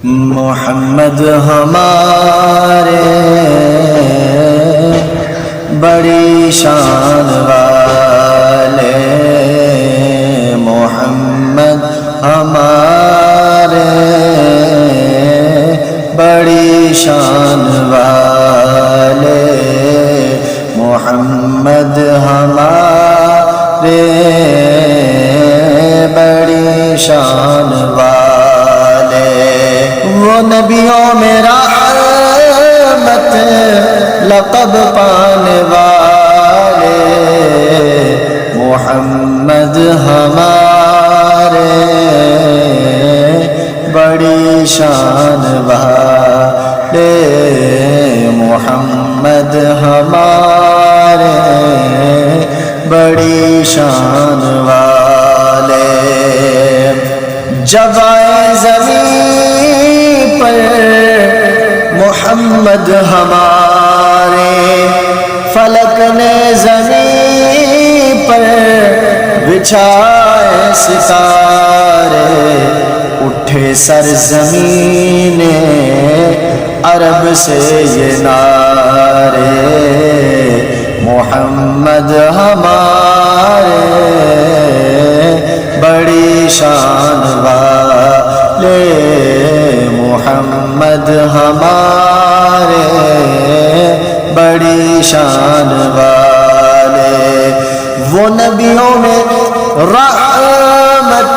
محمد ہمارے بڑی شان والے، محمد ہمارے بڑی شان والے، محمد ہمارے بڑی شان والے، وہ نبیوں میں رحمت لقب پانے والے، محمد ہمارے بڑی شان والے، محمد ہمارے بڑی شان والے، جب آئے زمین پر محمد ہمارے، فلک نے زمین پر بچھائے ستارے، اٹھے سرزمین عرب سے یہ نعرے، محمد ہمارے بڑی شان والے، محمد ہمارے بڑی شان والے، وہ نبیوں میں رحمت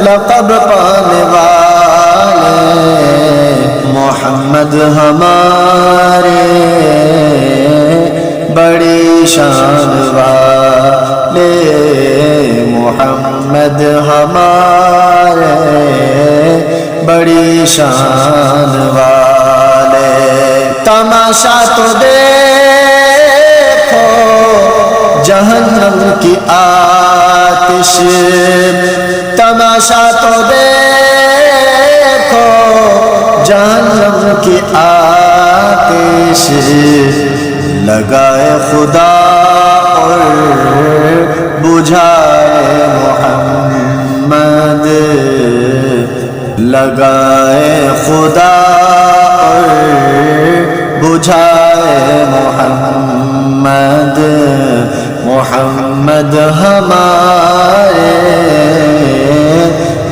لقب پانے والے، محمد ہمارے بڑی شان والے، محمد ہمارے بڑی شان والے، تماشا تو دیکھو جہنم کی آتش، تماشا تو دیکھو جہنم کی آتش، لگائے خدا اور بجھائے محمد، لگائے خدا اور بجھائے محمد، محمد ہمارے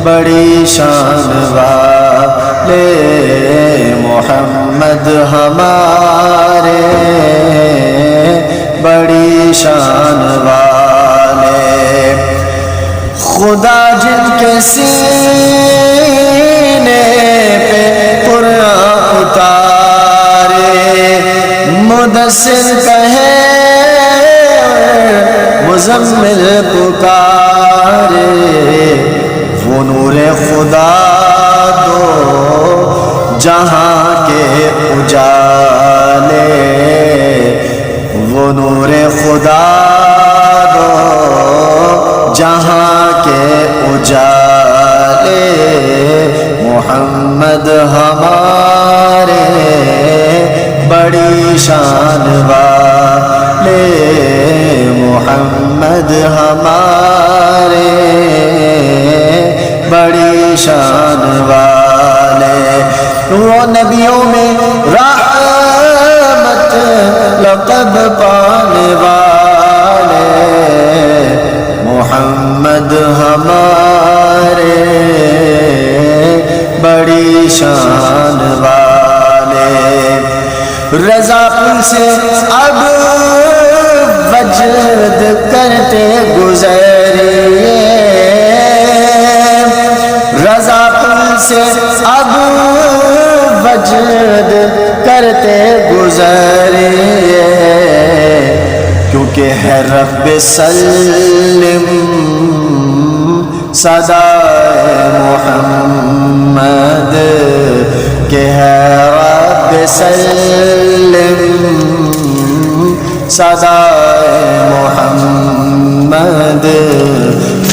بڑی شان والے، محمد ہمارے بڑی شان والے، خدا جن کے سینے پہ قرآن اتارے، مدثر کہے مزمل پکارے، وہ نور خدا دو جہاں کے اجالے، وہ نور خدا دو جہاں کے اجالے، محمد ہمارے بڑی شان والے، محمد ہمارے بڑی شان والے، وہ نبیوں میں رحمت لقب پانے والے، محمد ہمارے بڑی شان والے، رضا پل سے اب وجد کرتے گزریے، رضا پل سے اب وجد کرتے گزریے، کیونکہ ہے رب سلم صدائے محمد، کہ ہے رب سلم صدائے محمد،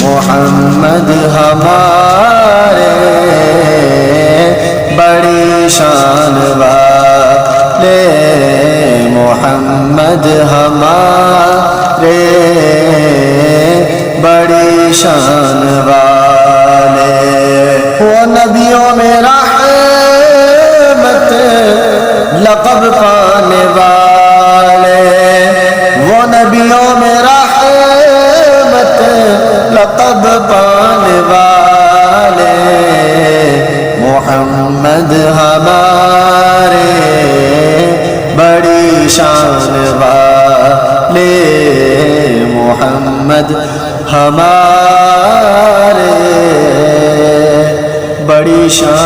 محمد ہمارے بڑی شان والے، محمد ہمارے بڑی شان والے، وہ نبیوں میں رحمت لقب پانے والے، وہ نبیوں میں رحمت لقب پانے والے، محمد ہمارے بڑی شان والے، محمد ہمارے بڑی شان